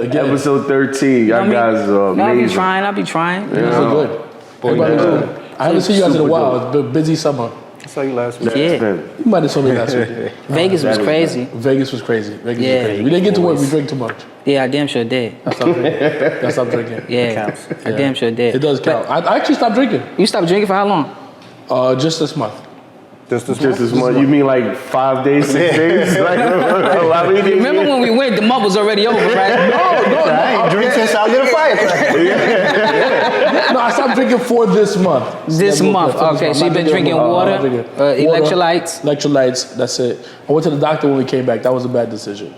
again. Episode 13. Y'all guys are amazing. I'll be trying. You guys are good. Everybody's good. I haven't seen you guys in a while. It's been a busy summer. I saw you last week. Yeah. You might have saw me last week. Vegas was crazy. Vegas was crazy. Yeah. We didn't get to work. We drank too much. Yeah, I damn sure did. I stopped drinking. Yeah, I damn sure did. It does count. I actually stopped drinking. You stopped drinking for how long? Just this month. Just this month. You mean like 5 days, 6 days? Like, Remember when we went, the month was already over, right? No. I ain't drinking since I lit a firecracker. No, I stopped drinking for this month. This month. Okay, so you've been drinking water, electrolytes. Electrolytes, that's it. I went to the doctor when we came back. That was a bad decision.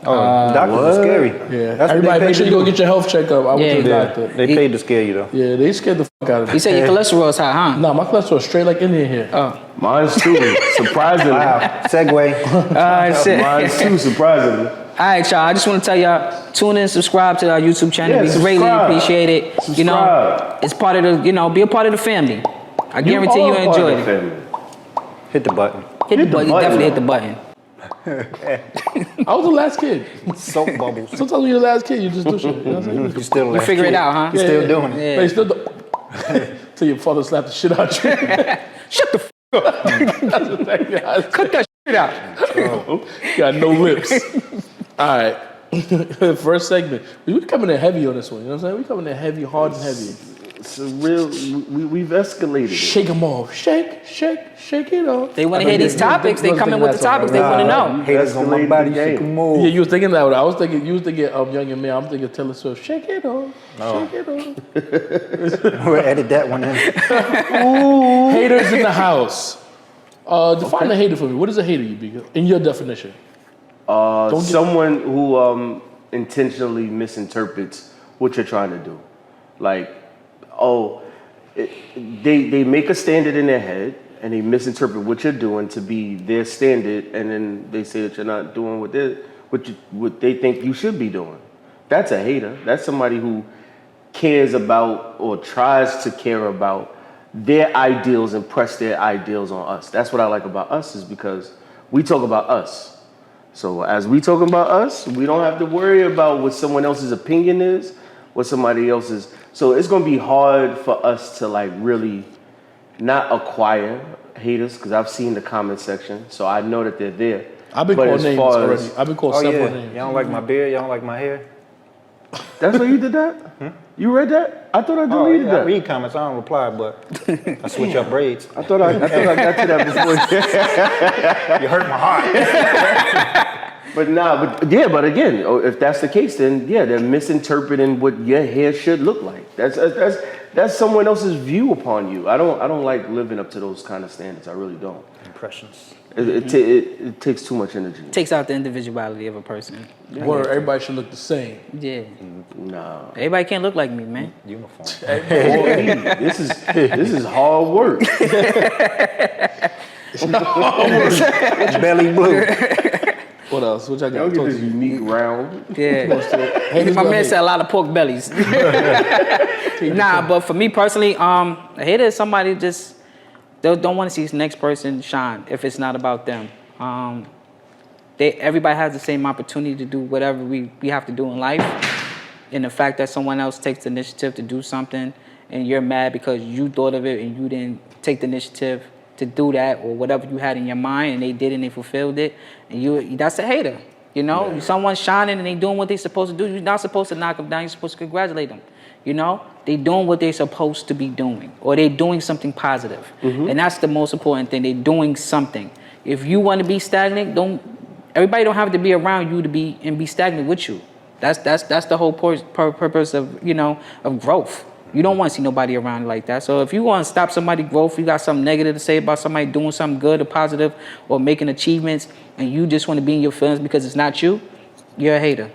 Doctors are scary. Yeah. That's Everybody, make sure you go get your health checkup. I went to the doctor. They paid to scare you, though. Yeah, they scared the fuck out of me. You said your cholesterol is high, huh? No, my cholesterol is straight like Indian here. Oh. Mine's too, surprisingly. Wow. Segue. Mine's too, surprisingly. All right, y'all. I just want to tell y'all, tune in, subscribe to our YouTube channel. We greatly appreciate it. Subscribe. You know, it's part of the, be a part of the family. I guarantee you enjoyed it. Hit the button. Hit the button. You definitely hit the button. I was the last kid. Soap bubbles. Sometimes when you're the last kid, you just do shit. You know what I'm saying? You still You figure it out, huh? You're still doing it. Yeah. They still do. Till your father slap the shit out you. Shut the Cut that shit out. Got no lips. All right. First segment. We coming in heavy on this one. You know what I'm saying? We coming in heavy, hard and heavy. It's a real, we've escalated. Shake them off. Shake it off. They want to hear these topics. They come in with the topics they want to know. Haters on my body, shake 'em move. Yeah, you was thinking that. I was thinking, you was thinking Young and Me. I'm thinking Taylor Swift. Shake it off. Shake it off. We'll edit that one in. Haters in the house. Define a hater for me. What is a hater, you Bika? In your definition. Someone who intentionally misinterprets what you're trying to do. Like, they make a standard in their head and they misinterpret what you're doing to be their standard, and then they say that you're not doing what they think you should be doing. That's a hater. That's somebody who cares about or tries to care about their ideals and press their ideals on us. That's what I like about us, is because we talk about us. So as we talk about us, we don't have to worry about what someone else's opinion is, what somebody else's. So it's going to be hard for us to like really not acquire haters, because I've seen the comment section, so I know that they're there. I've been called names already. I've been called several names. Y'all don't like my beard? Y'all don't like my hair? That's why you did that? You read that? I thought I deleted that. I read comments. I don't reply, but I switch up braids. I thought I got to that before. You hurt my heart. But again, if that's the case, then yeah, they're misinterpreting what your hair should look like. That's someone else's view upon you. I don't like living up to those kind of standards. I really don't. Impressions. It takes too much energy. Takes out the individuality of a person. Where everybody should look the same. Yeah. No. Everybody can't look like me, man. Uniform. This is hard work. It's belly blue. What else? What y'all got? Don't get this unique round. Yeah. My man said a lot of pork bellies. Nah, but for me personally, a hater is somebody just don't want to see this next person shine if it's not about them. Everybody has the same opportunity to do whatever we have to do in life. And the fact that someone else takes the initiative to do something and you're mad because you thought of it and you didn't take the initiative to do that, or whatever you had in your mind and they did and they fulfilled it, and that's a hater. You know, someone's shining and they doing what they're supposed to do. You're not supposed to knock them down. You're supposed to congratulate them. You know, they doing what they're supposed to be doing, or they're doing something positive. And that's the most important thing. They're doing something. If you want to be stagnant, everybody don't have to be around you to be stagnant with you. That's the whole purpose of of growth. You don't want to see nobody around like that. So if you want to stop somebody's growth, you got something negative to say about somebody doing something good or positive or making achievements, and you just want to be in your feelings because it's not you, you're a hater.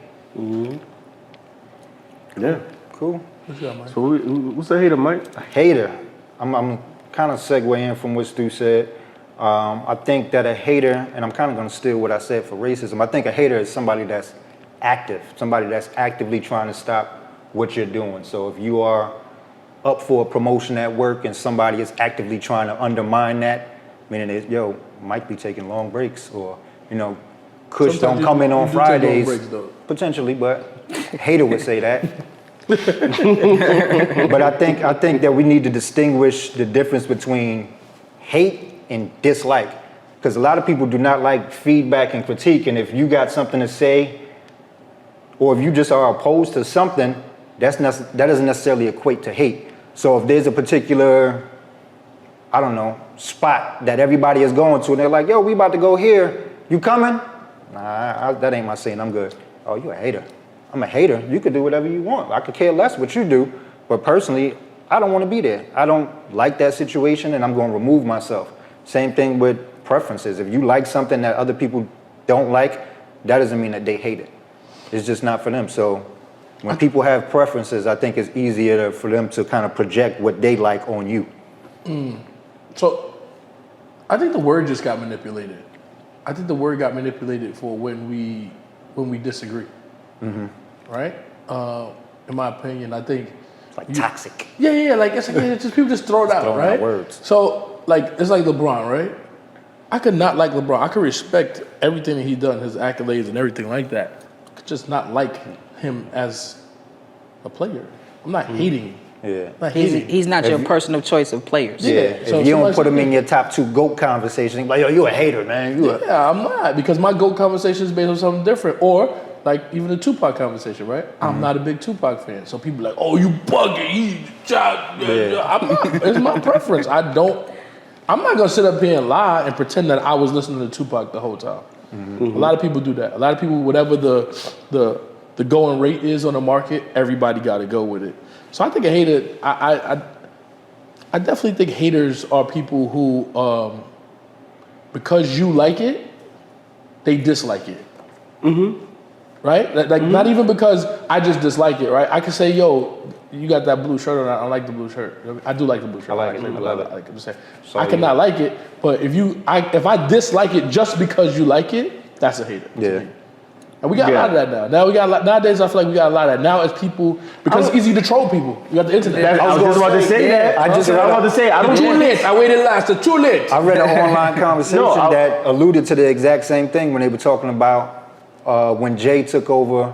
Yeah. Cool. So what's a hater, Mike? A hater. I'm kind of segueing from what Stu said. I think that a hater, and I'm kind of going to steal what I said for racism, I think a hater is somebody that's active, somebody that's actively trying to stop what you're doing. So if you are up for a promotion at work and somebody is actively trying to undermine that, meaning might be taking long breaks, or Kush don't come in on Fridays. Breaks, potentially, but Hater would say that. But I think that we need to distinguish the difference between hate and dislike. Because a lot of people do not like feedback and critique. And if you got something to say, or if you just are opposed to something, that doesn't necessarily equate to hate. So if there's a particular, I don't know, spot that everybody is going to, and they're like, yo, we about to go here. You coming? Nah, that ain't my scene. I'm good. Oh, you a hater. I'm a hater. You could do whatever you want. I could care less what you do. But personally, I don't want to be there. I don't like that situation, and I'm going to remove myself. Same thing with preferences. If you like something that other people don't like, that doesn't mean that they hate it. It's just not for them. So when people have preferences, I think it's easier for them to kind of project what they like on you. So I think the word just got manipulated. I think the word got manipulated for when we disagree. Right? In my opinion, I think Like toxic. Yeah. Like it's just people just throw it out, throwing right? out words. So like it's like LeBron, right? I could not like LeBron. I could respect everything that he done, his accolades and everything like that. I could just not like him as a player. I'm not hating him. Yeah. I'm not hating him. He's not your person of choice of players. Yeah. If So you don't somebody put him said- in your top 2 GOAT conversation, like, yo, you a hater, man. You a, Yeah, I'm not, because my GOAT conversation is based on something different. Or like even the Tupac conversation, right? I'm not a big Tupac fan, so people like, oh, you bugging, he shot. I'm not. It's my preference. I'm not gonna sit up here and lie and pretend that I was listening to Tupac the whole time. A lot of people do that. A lot of people, whatever the going rate is on the market, everybody got to go with it. So I think a hater. I definitely think haters are people who, because you like it, they dislike it. Right? Like not even because I just dislike it, right? I could say, yo, you got that blue shirt on, I don't like the blue shirt. I do like the blue shirt. I like it. actually, I love it. I can say. So I cannot like it, but if I dislike it just because you like it, that's a hater. to Yeah. me. And we got a lot of that now. Now we got nowadays I feel like we got a lot of that. Now it's people, because it's easy to troll people. You got the internet. I was just about to say that. I was about to say, I don't Too lit. I waited last. The too lit. I read an online conversation No, that alluded to the exact same thing when they were talking about when Jay took over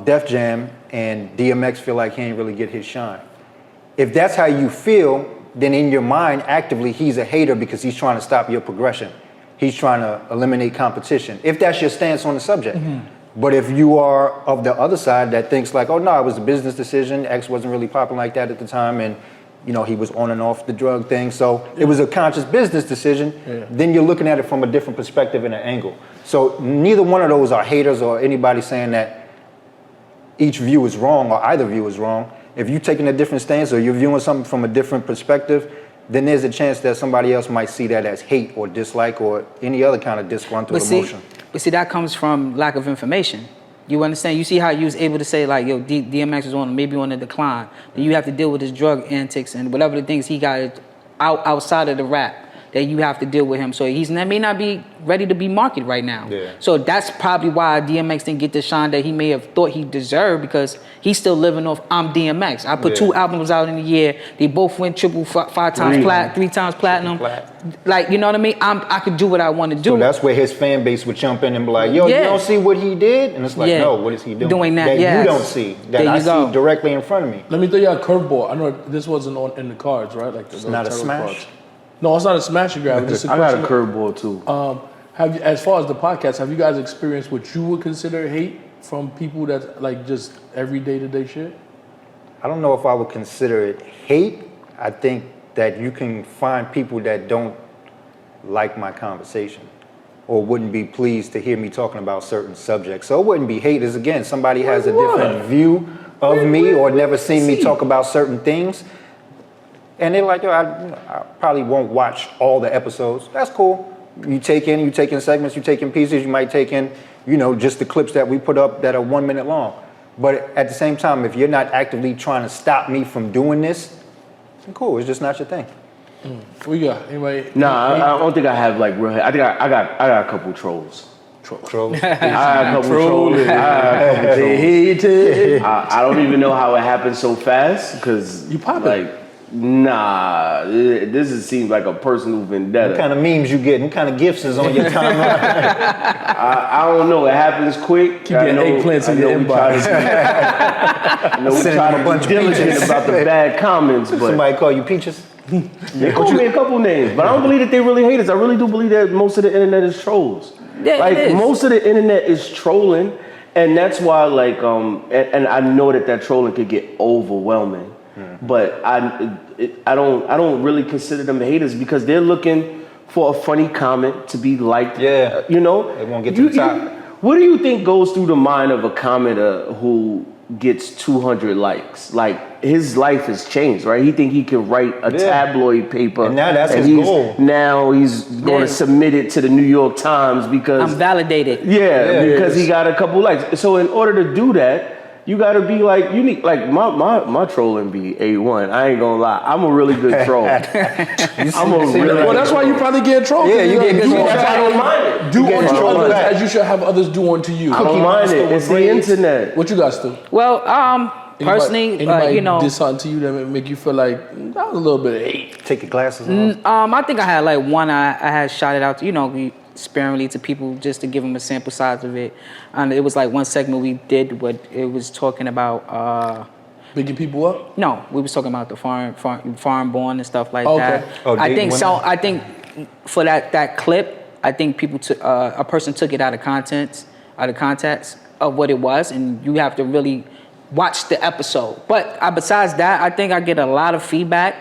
Def Jam and DMX feel like he ain't really get his shine. If that's how you feel, then in your mind, actively, he's a hater because he's trying to stop your progression. He's trying to eliminate competition, if that's your stance on the subject. But if you are of the other side that thinks like, oh no, it was a business decision, X wasn't really popping like that at the time, and you know, he was on and off the drug thing, so it was a conscious business decision, then you're looking at it from a different perspective and an angle. So neither one of those are haters or anybody saying that each view is wrong or either view is wrong. If you're taking a different stance or you're viewing something from a different perspective, then there's a chance that somebody else might see that as hate or dislike or any other kind of disgruntled emotion. But see, that comes from lack of information. You understand? You see how you was able to say like, yo, DMX is maybe on the decline. Then you have to deal with his drug antics and whatever the things he got outside of the rap that you have to deal with him. So may not be ready to be marketed right now. Yeah. So that's probably why DMX didn't get the shine that he may have thought he deserved, because he's still living off I'm DMX. I put 2 albums out in a year. They both went triple, 5 times plat, 3 times platinum. Like, you know what I mean? I could do what I want to do. So that's where his fan base would jump in and be like, yo, you don't see what he did? And it's like, no, what is he doing? Doing that, that yes. you don't see, that There I you go. see directly in front of me. Let me throw you a curveball. I know this wasn't in the cards, right? Like it's not a smash? No, it's not a smash and grab. It's just a I got a question. curveball too. Have you, as far as the podcast, have you guys experienced what you would consider hate from people that like just every day-to-day shit? I don't know if I would consider it hate. I think that you can find people that don't like my conversation or wouldn't be pleased to hear me talking about certain subjects. So it wouldn't be hate. It's again, somebody has a different view of me or never seen me talk about certain things. And they're like, yo, I probably won't watch all the episodes. That's cool. You take in segments, you take in pieces, you might take in, just the clips that we put up that are 1 minute long. But at the same time, if you're not actively trying to stop me from doing this, then cool, it's just not your thing. What you got? Anybody? Nah, I don't think I have like real. I think I got a couple trolls. Trolls. I got a couple trolls. I don't even know how it happened so fast because You pop it. like Nah, seems like a personal vendetta. What kind of memes you get? What kind of gifts is on your timeline? I don't know. It happens quick. Keep getting eggplants in your inbox. We Send try them a to bunch be of diligent peaches. about the bad comments, but Somebody call you Peaches? they call me a couple names. But I don't believe that they really hate us. I really do believe that most of the internet is trolls. Yeah, Like it is. most of the internet is trolling, and that's why like and I know that trolling could get overwhelming. But I don't really consider them haters because they're looking for a funny comment to be liked. Yeah. You know, They won't get to the top. What do you think goes through the mind of a commenter who gets 200 likes? Like his life has changed, right? He think he can write a Yeah. tabloid paper, And now that's his he's, goal. Now he's going Yeah. to submit it to the New York Times because I'm validated. because he got a couple likes. So in order to do that, you gotta be like unique. Like my trolling be A1. I ain't gonna lie. I'm a really good troll. I'm a really Well, that's why you probably get trolled. Yeah, you get do trolled. unto That's why I don't mind it. Do You get unto trolled others back. as you should have others do unto you. I don't mind it. It's the internet. What you guys do? Well, personally, anybody you know, did something to you that make you feel like that was a little bit of hate. Take your glasses off. I think I had like one I had shot it out to, you know, sparingly to people just to give them a sample size of it. And it was like one segment we did what it was talking about. Bigging people up? No, we was talking about the foreign born and stuff like Okay. that. Oh, I dating think so. women? I think for that clip, I think people took a person took it out of context of what it was, and you have to really watch the episode. But besides that, I think I get a lot of feedback,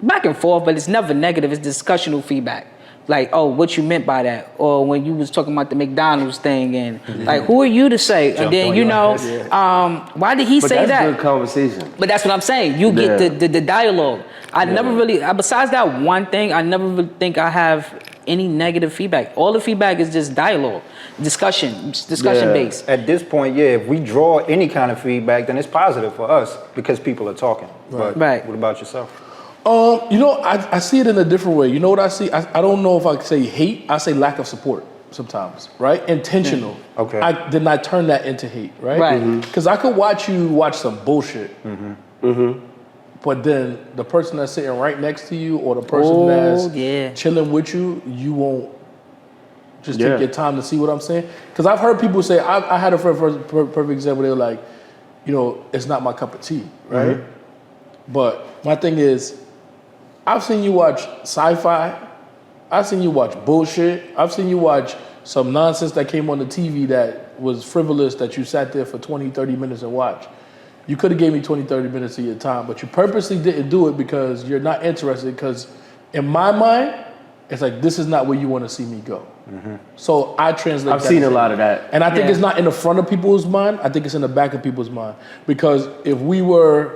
back and forth, but it's never negative. It's discussional feedback. Like, oh, what you meant by that? Or when you was talking about the McDonald's thing, and like, who are you to say? And then, on you your know, head, why did he But say that's that? good conversation. But that's what I'm saying. You get Yeah. the dialogue. I never really, besides that one thing, I never really think I have any negative feedback. All the feedback is just dialogue, discussion Yeah. based. At this point, yeah, if we draw any kind of feedback, then it's positive for us because people are talking. But Right. what about yourself? You know, I see it in a different way. You know what I see? I don't know if I could say hate. I say lack of support sometimes, right? Intentional. Okay. Then I turn that into hate, right? Right. Because I could watch you watch some bullshit. But then the person that's sitting right next to you or the person Oh, that's yeah. chilling with you, you won't just Yeah. take your time to see what I'm saying. Because I've heard people say, I had a perfect example. They were like, you know, it's not my cup of tea, right? But my thing is, I've seen you watch sci-fi. I've seen you watch bullshit. I've seen you watch some nonsense that came on the TV that was frivolous that you sat there for 20, 30 minutes and watched. You could have gave me 20, 30 minutes of your time, but you purposely didn't do it because you're not interested because in my mind, it's like, this is not where you want to see me go. So I translate I've that seen as a hate. lot of that. And I think Yeah. it's not in the front of people's mind. I think it's in the back of people's mind. Because if we were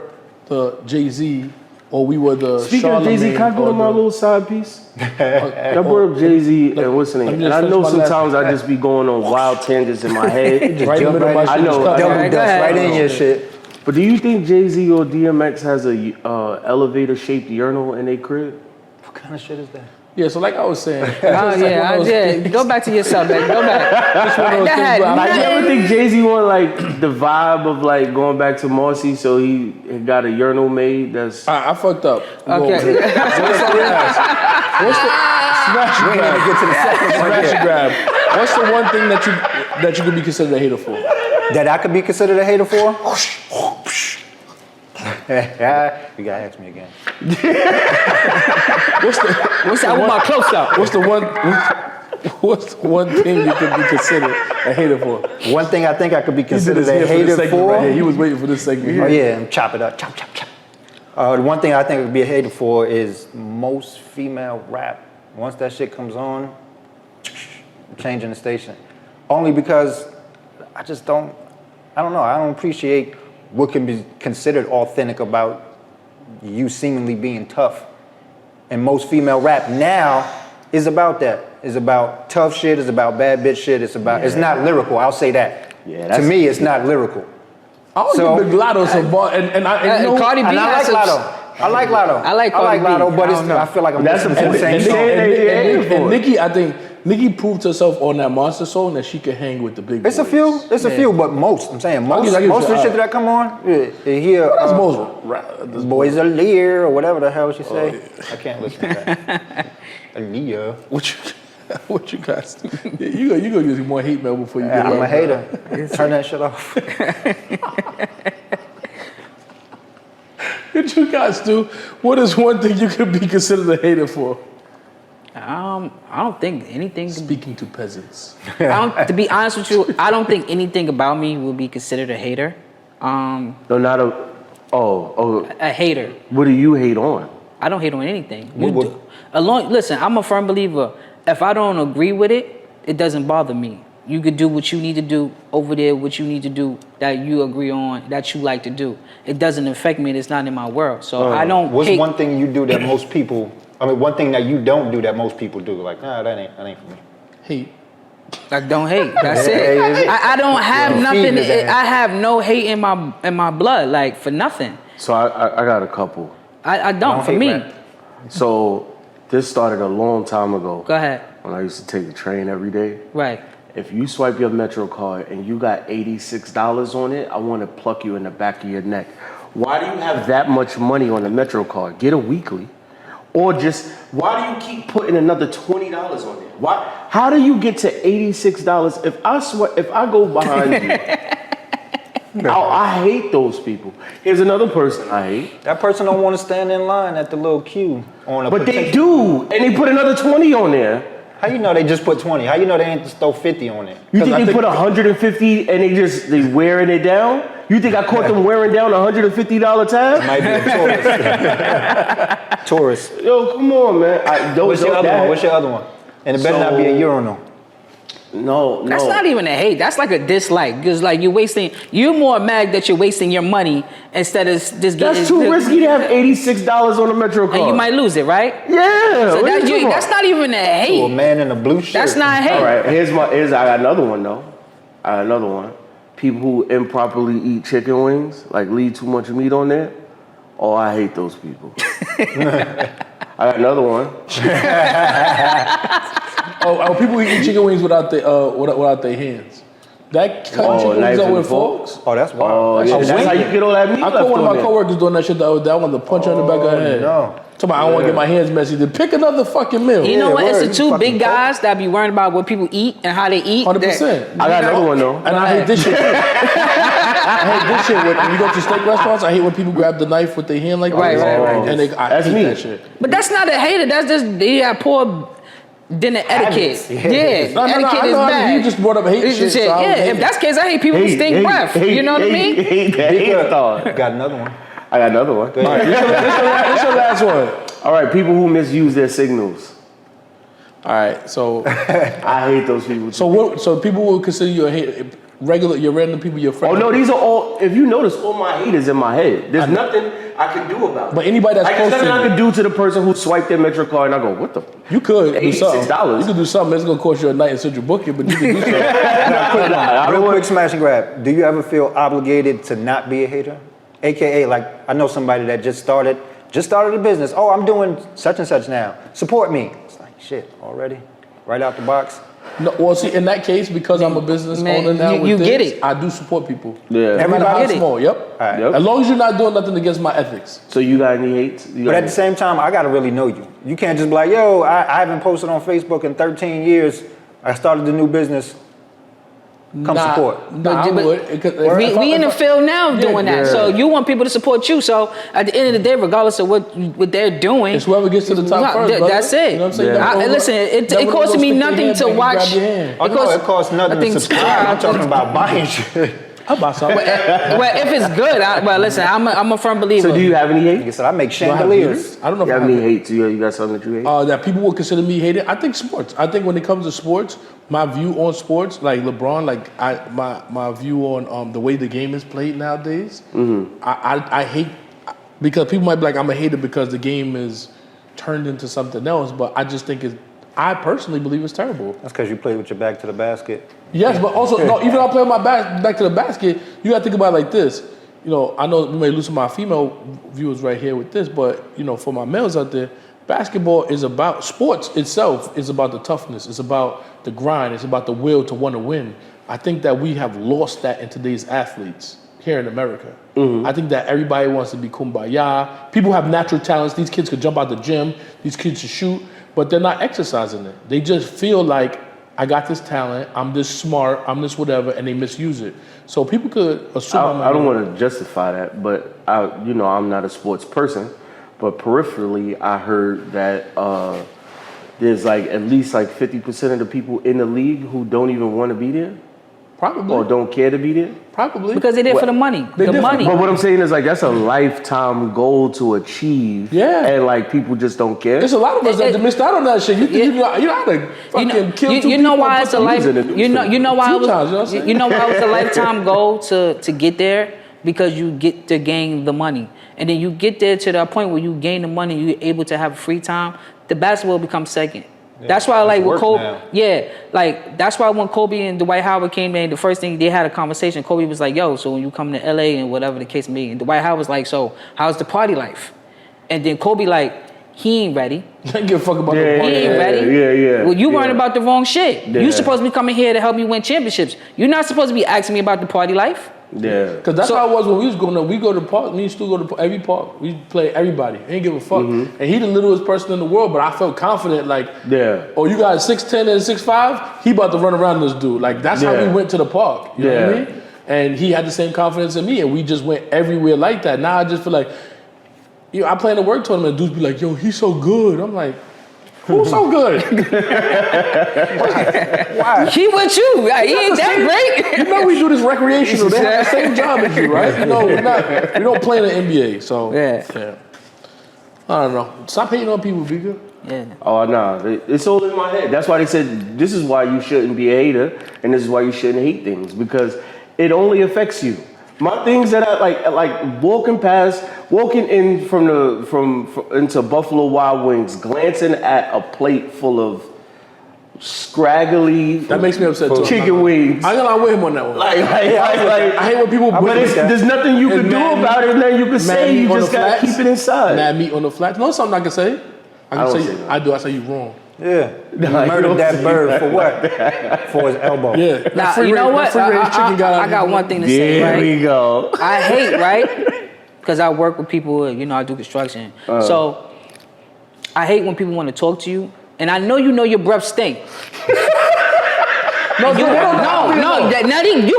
the Jay-Z or we were the Speaking of Jay-Z, Charlamagne can I go or to my the- little side piece? I brought up Jay-Z and what's the let name? me And just I know finish my last- sometimes I just be going on wild tangents in my head. right in the middle of my I shit, know, just cut I it know. off. Double go dust ahead. right in your shit. But do you think Jay-Z or DMX has a elevator-shaped urinal in their crib? What kind of shit is that? Yeah, so like I was saying, Oh yeah. Go back to yourself, man. Go back. one of those That things had where I- Like, you nothing- ever think Jay-Z want like the vibe of like going back to Marcy, so he got a urinal made that's I fucked up. Okay. What's the smash We ain't even get to the second one Smash yet. grab. What's the one thing that you could be considered a hater for? That I could be considered a hater for? You gotta ask me again. What's that? I want my close up. What's the one thing you could be considered a hater for? One thing I think I could be He did considered his a hair for this hater segment for. right here. He was waiting for this segment. Oh yeah, and chop it up, chop, chop, chop. The one thing I think I could be a hater for is most female rap. Once that shit comes on, I'm changing the station. Only because I don't know, I don't appreciate what can be considered authentic about you seemingly being tough. And most female rap now is about that. It's about tough shit, it's about bad bitch shit, it's not lyrical, I'll say that. Yeah, To that's- me, it's not lyrical. I don't So- give Big Lotto some ball, and you know, Cardi B And I like has some- Lotto. I like Lotto. I like Cardi B. Lotto, but I don't know. I feel like I'm That's listening to the the point. same And song. they- and Nicki, I think Nicki proved herself on that Monster song that she could hang with the big boys. It's a few. It's a few, but most. I'm saying most. I get Most you. of the shit that come on, you hear. That's most. Boys are Lear or whatever the hell she say. yeah. I can't listen to that. Lear. What you guys do? You gonna use more hate mail before you get I'm a right. hater. Turn that shit off. What you guys do? What is one thing you could be considered a hater for? I don't think anything. Speaking to peasants. To be honest with you, I don't think anything about me will be considered a hater. No, not a. Oh. A hater. What do you hate on? I don't hate on anything. What- Listen, I'm a firm believer. If I don't agree with it, it doesn't bother me. You could do what you need to do over there, what you need to do that you agree on, that you like to do. It doesn't affect me. And it's not in my world. So I don't. What's hate. one thing you do that most people? I mean, one thing that you don't do that most people do. Like, nah, that ain't for me. Hate. I don't hate. That's it. I don't have nothing. feeding his ass. I have no hate in my blood, like for nothing. So I got a couple. I don't. For hate me, rap. So this started a long time ago. go ahead. When I used to take the train every day. Right. If you swipe your Metro card and you got $86 on it, I want to pluck you in the back of your neck. Why do you have that much money on the Metro card? Get a weekly. Or just, why do you keep putting another $20 on it? Why? How do you get to $86 if I go behind you? I hate those people. Here's another person I hate. That person don't want to stand in line at the little queue on a. But they potential- do, and they put another 20 on there. How you know they just put 20? How you know they ain't just throw 50 on it? You think I they think- put 150 and they wearing it down? You think I caught them wearing down a $150 tab? Might be a tourist. Tourist. Yo, come on, man. What's your other one? What's your other one? And it better not be a urinal. No. That's not even a hate. That's like a dislike. Because like you're more mad that you're wasting your money instead of just getting. That's too risky to have $86 on a Metro card. And you might lose it, right? Yeah. So what are you talking that's about? not even a To a hate. man in a blue shirt. That's not hate. All right, I got another one though. I got another one. People who improperly eat chicken wings, like leave too much meat on there. Oh, I hate those people. I got another one. People who eat chicken wings without their hands. That cutting chicken knife wings up and with fork? forks. Oh, that's wild. Oh, That yeah, shit's that's how wicked. you get all that meat I left caught one of on my there. coworkers doing that shit the other day. I wanted to punch her in the back of her head. no. Talking about I don't want to get my hands messy. Then pick another fucking meal. You know Yeah, what? word. It's the You two fucking big guys that be worrying about what people eat and how they eat. 100%. I got another one though. And I hate this shit. I hate this shit. When you go to steak restaurants, I hate when people grab the knife with their hand like Right, this. right, right. And I That's hate me. that shit. But that's not a hater. That's just they have poor dinner etiquette. Habits. Yeah. Yeah, No, etiquette I is know, bad. you just brought up hate It's shit, just so I was yeah, hating. if that's the case, I hate people who stink breath. You know what I mean? Hate thought. Got another one. I got another one. All right, this your last one. All right, people who misuse their signals. All right, so I hate those people. so people will consider you a hater. Your random people, your friends. Oh no, these are all. If you notice, all my hate is in my head. There's nothing I can do about it. But anybody that's like, there's close to nothing I you. can do to the person who swiped their Metro card, and I go, "What the?" You could do something. $86. You could do something. It's gonna cost you a night in Central Booking, but you can do something. I Real don't quick want. smash and grab. Do you ever feel obligated to not be a hater? AKA, like, I know somebody that just started a business. Oh, I'm doing such and such now. Support me. It's like, shit, already? Right out the box? No, well, see, in that case, because I'm a business Man, owner now, you with get this, it. I do support people. Yeah. No matter Everybody how get it. small. Yep. All right. Yep. As long as you're not doing nothing against my ethics. So you got any hates? But at the same time, I gotta really know you. You can't just be like, yo, I haven't posted on Facebook in 13 years. I started a new business. Come support. Nah, I But- would. We in the field now doing that. yeah. So you want people to support you. So at the end of the day, regardless of what they're doing, It's whoever gets to the top first, brother. That's it. You know what I'm saying? Yeah. Listen, it Never costs go me stick your nothing hand to back and watch. grab your hand. Oh, no, it costs nothing I think to subscribe. I'm talking about buying shit. I'll buy something. Well, if it's good, listen, I'm a firm believer. So do you have any Like I hate? said, I make Do I have chandeliers. haters? I don't know if You I have have any hate? You got something that you hate? that people would consider me hated. I think sports. I think when it comes to sports, my view on sports, like LeBron, my view on the way the game is played nowadays. I hate because people might be like I'm a hater because the game is turned into something else. But I just think I personally believe it's terrible. That's because you play with your back to the basket. Yes, but also no. Even though I play my back to the basket, you got to think about it like this. You know, I know we may lose some of my female viewers right here with this, but you know, for my males out there, basketball is about sports itself is about the toughness. It's about the grind. It's about the will to want to win. I think that we have lost that in today's athletes here in America. I think that everybody wants to be kumbaya. People have natural talents. These kids could jump out the gym. These kids should shoot, but they're not exercising it. They just feel like, I got this talent, I'm this smart, I'm this whatever, and they misuse it. So people could assume. I don't want to justify that, but I'm not a sports person, but peripherally, I heard that there's like at least like 50% of the people in the league who don't even want to be there. Probably. Or don't care to be there. Probably. Because they're there for the money. The money. But what I'm saying is like that's a lifetime goal to achieve. Yeah. And like people just don't care. There's a lot of us that missed out on that shit. You know how to fucking kill two you know people why and it's put a the life. news in the You know why it Few was. times, you know what I'm saying? You know why it was a lifetime goal to get there, because you get to gain the money, and then you get there to that point where you gain the money, you're able to have free time. The basketball becomes second. That's why, like, with Kobe, that's why when Kobe and Dwight Howard came in, the first thing they had a conversation, Kobe was like, yo, so when you come to LA and whatever the case may be, and Dwight Howard was like, so how's the party life? And then Kobe like, he ain't ready. I don't give a fuck about He the party. ain't ready. Yeah. Well, you worrying about the wrong shit. Yeah. You supposed to be coming here to help me win championships. You're not supposed to be asking me about the party life. Yeah. Because that's how it was when we was growing up. We go to the park. Me and Stu go to every park. We play everybody. Ain't give a fuck. And he the littlest person in the world, but I felt confident. Like, oh, you got 6'10" and 6'5"? He about to run around this dude. Like, that's how we went to the park. You know what I mean? And he had the same confidence in me, and we just went everywhere like that. Now I just feel like, I play in the work tournament, and dudes be like, yo, he's so good. I'm like, who's so good? Why? He with you. Right? He ain't that great. You know we do this recreational. They have the same job as you, right? You know, we don't play in the NBA, so yeah. I don't know. Stop hating on people, Vika. Yeah. Oh no, it's all in my head. That's why they said this is why you shouldn't be a hater, and this is why you shouldn't hate things, because it only affects you. My things that I like walking in into Buffalo Wild Wings, glancing at a plate full of scraggly that makes me upset too. Chicken wings. I'm gonna with him on that one. I hate when people. But there's nothing you can do about it. Then you can say you just gotta keep it inside. Mad meat on the flats. No, something I can say. I say you wrong. Yeah. You murdered that bird for what? For his elbow. Yeah. Now, you know what? I got one thing to say, right? There we go. I hate, right? Because I work with people, I do construction. So I hate when people want to talk to you, and I know your breath stink. No, you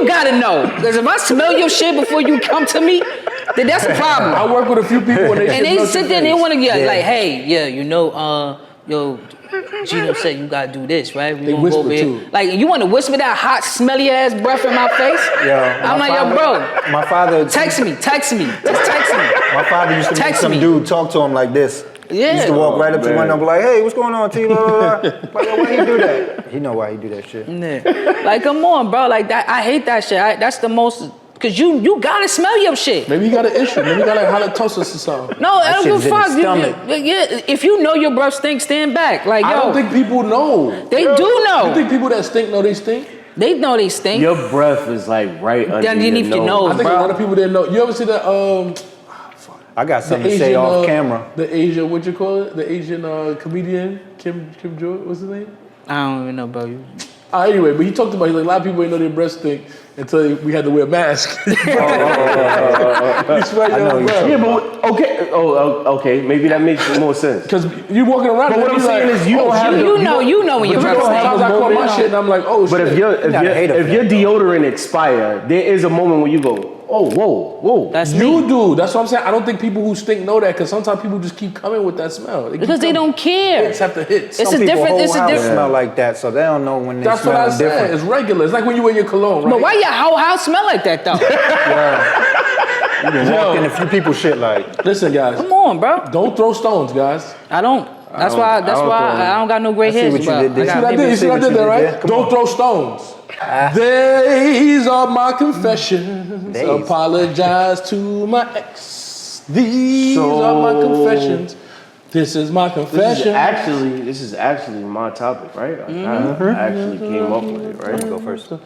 gotta know. Because if I smell your shit before you come to me, then that's a problem. I work with a few people and they sit there and they want to get like, hey, yo, Gino said you gotta do this, right? They whisper too. Like, you want to whisper that hot, smelly ass breath in my face? I'm like, yo, bro. My father text me. Just text me. My father used to make some dude talk to him like this. Yeah. He used to walk right up to the window and be like, hey, what's going on, T? Like, why he do that? He know why he do that shit. Yeah. Like, come on, bro. Like, that, I hate that shit. That's the most... Because you gotta smell your shit. Maybe you got an issue. Maybe you got like halitosis or something. No, I don't give a fuck. Yeah, if you know your breath stinks, stand back. Like, I don't think people know. They do know. You think people that stink know they stink? They know they stink. Your breath is like right underneath your nose. I think a lot of people didn't know. You ever see that? I got something to say off camera. The Asian, what you call it? The Asian comedian, Kim Jong, what's his name? I don't even know, bro. Anyway, but he talked about, a lot of people didn't know their breath stink until we had to wear masks. You smell your own breath. Yeah, but okay, maybe that makes more sense. Because you walking around. But what I'm saying is you don't have you know when your breath Sometimes I call my shit and I'm like, oh shit. But if your deodorant expired, there is a moment when you go, oh, whoa. That's you do. That's what I'm saying. I don't think people who stink know that, because sometimes people just keep coming with that smell. Because they don't care. Hits after hits. It's Some a people different. whole It's a house different. smell like that, so they don't know when they That's what I smell said. different. It's regular. It's like when you wear your cologne, right? But why your whole house smell like that though? You been walking a few people shit like. Listen, guys. Come on, bro. Don't throw stones, guys. I don't. That's why I don't got no gray hairs. what you did there. You see what I did there, right? Don't throw stones. These are my confessions. Apologize to my ex. These are my confessions. This is my confession. This is actually my topic, right? I actually came up with it, right? Go first. Let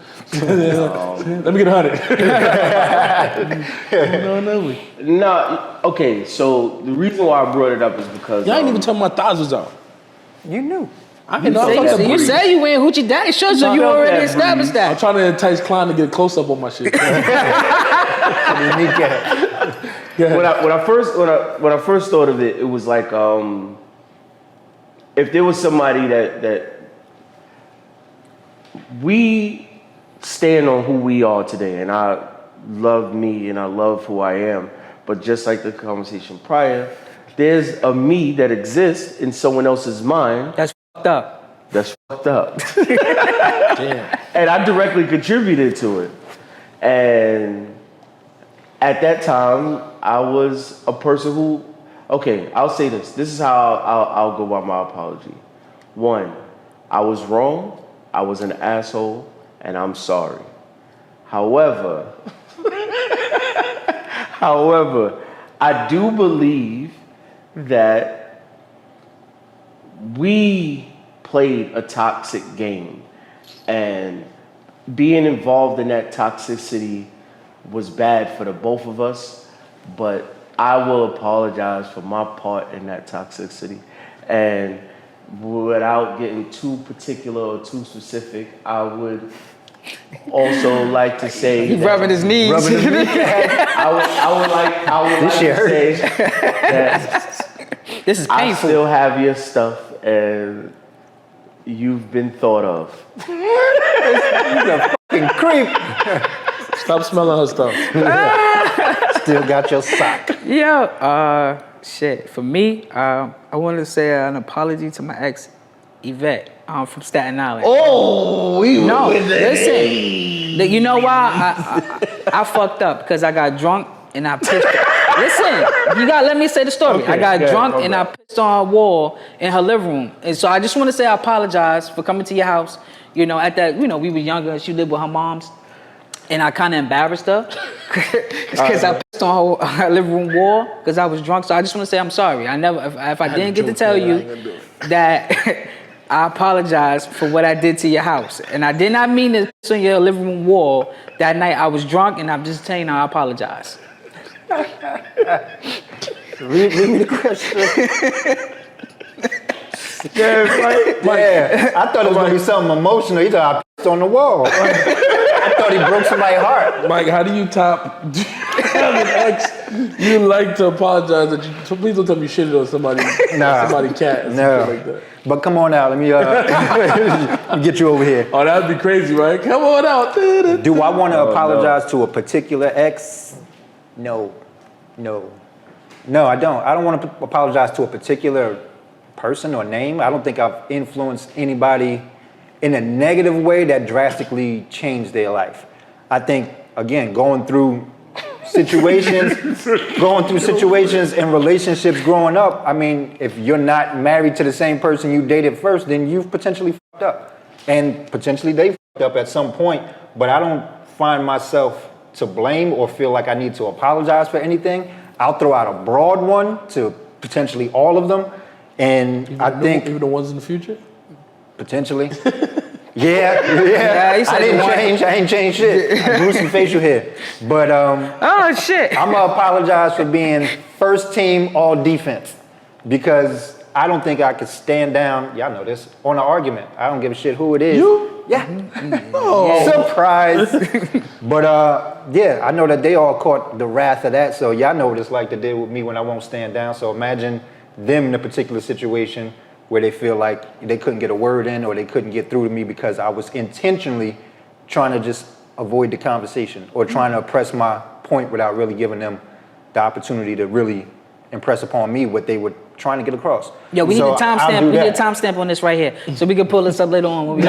me get 100. No. No, okay, so the reason why I brought it up is because Y'all ain't even tell me my thighs was out. You knew. I can know. So you say you wearing hoochie daddy shirts, so you Fuck already that established I'm that. trying to entice Klein to get a close up on my shit. when I first thought of it, it was like if there was somebody that we stand on who we are today, and I love me and I love who I am, but just like the conversation prior, there's a me that exists in someone else's mind That's fucked up. that's fucked up. Damn. And I directly contributed to it. And at that time, I was a person who, okay, I'll say this. This is how I'll go by my apology. 1, I was wrong, I was an asshole, and I'm sorry. However, I do believe that we played a toxic game, and being involved in that toxicity was bad for the both of us, but I will apologize for my part in that toxicity. And without getting too particular or too specific, I would also like to say He's rubbing his knees. I would like to say that This is I painful. still have your stuff and you've been thought of. Fucking creep. Stop smelling her stuff. Still got your sock. Shit. For me, I wanted to say an apology to my ex, Yvette, from Staten Island. Oh, No, listen. You know why? I fucked up because I got drunk and I pissed. Listen, you gotta let me say the story. Okay, I got good, drunk okay. and I pissed on a wall in her living room. And so I just want to say I apologize for coming to your house. You know, at that, we were younger and she lived with her moms. And I kind of embarrassed her because I pissed on her living room wall because I was drunk. So I just want to say I'm sorry. I never, if I didn't get to tell you that I apologize for what I did to your house. And I did not mean to piss on your living room wall that night. I was drunk and I'm just telling you I apologize. Read me the question. Yeah, I thought it was gonna be something emotional. He thought I pissed on the wall. I thought he broke somebody's heart. Mike, how do you top having ex? You like to apologize that you. So please don't tell me you shitted on somebody, somebody cat, or something like that. But come on out. Let me get you over here. Oh, that'd be crazy, right? Come on out. Do I want to apologize to a particular ex? No, I don't. I don't want to apologize to a particular person or name. I don't think I've influenced anybody in a negative way that drastically changed their life. I think, again, going through situations and relationships growing up, I mean, if you're not married to the same person you dated first, then you've potentially fucked up. And potentially they fucked up at some point, but I don't find myself to blame or feel like I need to apologize for anything. I'll throw out a broad one to potentially all of them. And Even I the think even the ones in the future. potentially. Yeah. he said I didn't the one- change. I ain't changed shit. I grew some facial hair. But Oh, shit. I'm gonna apologize for being first team all defense because I don't think I could stand down, y'all know this, on an argument. I don't give a shit who it is. You? Yeah. Oh, Surprise. But yeah, I know that they all caught the wrath of that. So y'all know what it's like to deal with me when I won't stand down. So imagine them in a particular situation where they feel like they couldn't get a word in or they couldn't get through to me because I was intentionally trying to just avoid the conversation or trying to press my point without really giving them the opportunity to really impress upon me what they were trying to get across. Yo, we So need a I'll timestamp. do We need a that. timestamp on this right here, so we can pull this up later on when we.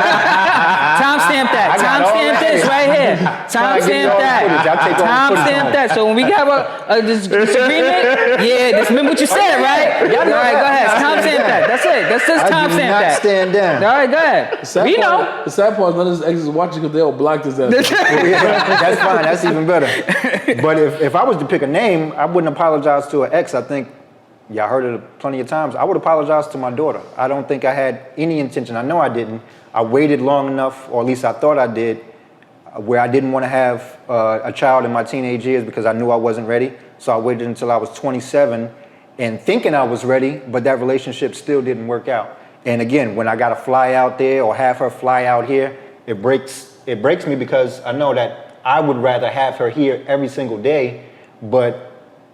Timestamp that. I got all Timestamp that. this right here. Trying to get Timestamp all the footage. I'll take all the that. footage Timestamp home. that. So when we have a disagreement, just remember what you said, right? All right, go ahead. Timestamp that. That's it. That's just I do timestamp not that. stand down. All right, go ahead. We know. The sad part is none of his exes watching because they all blocked his ass. Yeah, that's fine. That's even better. But if I was to pick a name, I wouldn't apologize to an ex. I think y'all heard it plenty of times. I would apologize to my daughter. I don't think I had any intention. I know I didn't. I waited long enough, or at least I thought I did, where I didn't want to have a child in my teenage years because I knew I wasn't ready. So I waited until I was 27 and thinking I was ready, but that relationship still didn't work out. And again, when I got to fly out there or have her fly out here, it breaks me because I know that I would rather have her here every single day, but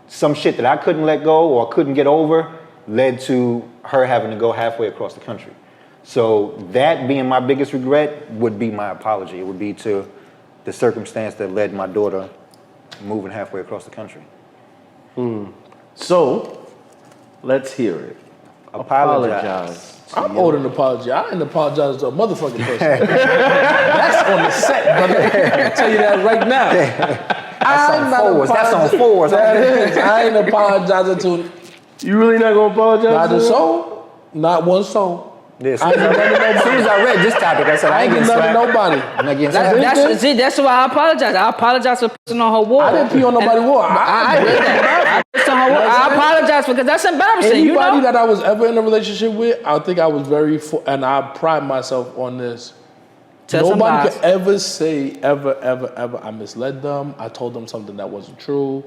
some shit that I couldn't let go or couldn't get over led to her having to go halfway across the country. So that being my biggest regret would be my apology. It would be to the circumstance that led my daughter moving halfway across the country. So, let's hear it. Apologize. I'm owed an apology. I didn't apologize to a motherfucking person. That's on the set, brother. I can tell you that right now. That's on fours. That is. I ain't apologizing to You really not gonna apologize? not to a her? soul, not one soul. Yes. I ain't getting nothing to As soon as nobody. I read this topic, I said, I ain't getting nothing to nobody. I'm not getting slapped. That's why I apologize. I apologize for pissing on her wall. I didn't pee on nobody's wall. I did that. I pissed on her wall. I apologize because that's embarrassing. Anybody You know. that I was ever in a relationship with, I think I was very, and I pride myself on this. Tell some Nobody lies. could ever say, ever, I misled them. I told them something that wasn't true.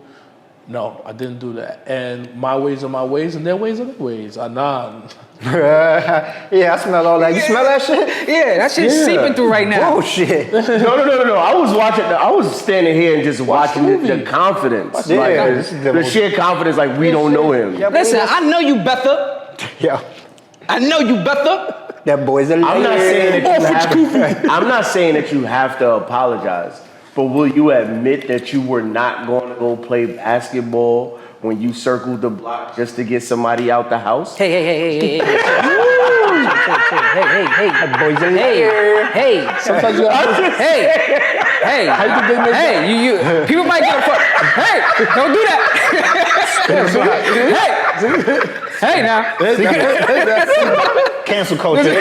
No, I didn't do that. And my ways are my ways, and their ways are their ways. Nah. Yeah, I smell all that. You smell that shit? Yeah, that shit's seeping through right now. Oh, shit. No. I was watching. I was standing here and just watching the the movie. confidence, Yeah, like this is the the movie. sheer confidence, like we don't know him. Yeah, Listen, I know you better. Yeah, I know you better. that boy's a I'm not saying that you Off have. I'm not saying that you have to apologize, but will you admit that you were not going to go play basketball when you circled the block just to get somebody out the house? Hey. that boy's a Hey. Sometimes you gotta Hey. How you think they make Hey, you people might get a fuck. Hey, don't do that. Hey now. cancel culture. You